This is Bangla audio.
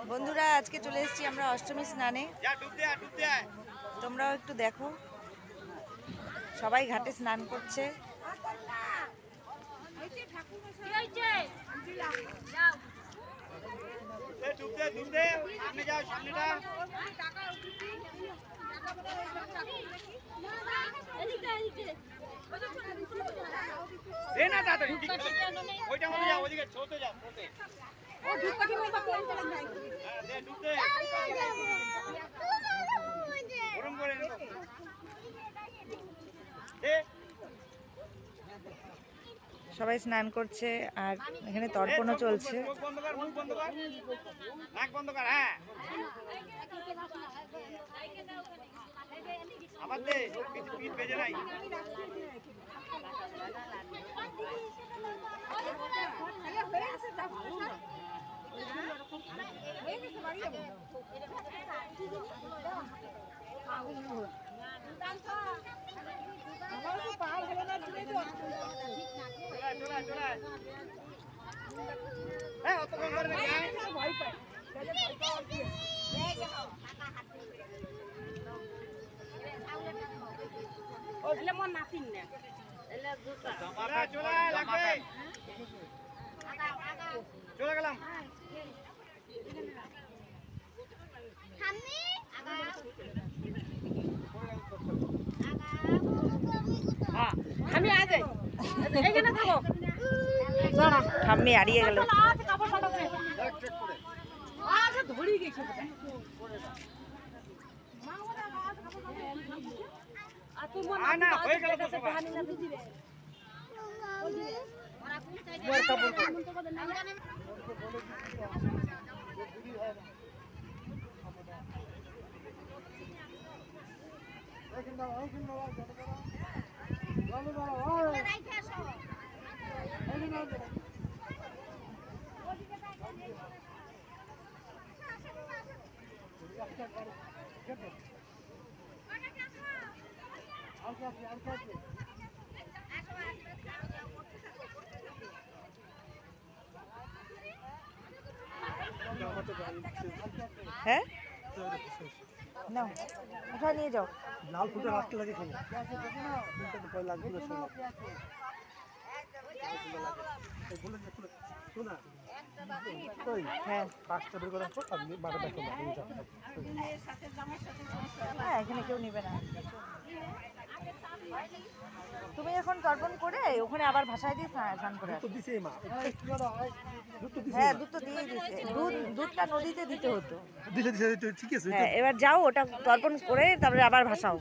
বন্ধুরা আজকে চলে এসেছি আমরা অষ্টমী স্নানে। তোমরাও একটু দেখো, সবাই ঘাটে স্নান করছে। সবাই স্নান করছে আর এখানে তর্পণও চলছে। চলে গেলাম আমি আগে এইখানে থাকো দাঁড়া ঠাম্মি হারিয়ে গেল। ধরে গেছে না হয়ে গেল তো হ্যাঁ নাও উঠা নিয়ে যাও। লাল ফুটে রাখতে লাগে হ্যাঁ হ্যাঁ এখানে কেউ নিবে না। তুমি এখন তর্পণ করে ওখানে আবার ভাষায় দিয়ে স্নান করে হ্যাঁ দুধ তো দিয়ে দিছে। দুধটা নদীতে দিতে হতো। হ্যাঁ এবার যাও ওটা তর্পণ করে তারপরে আবার ভাসাও।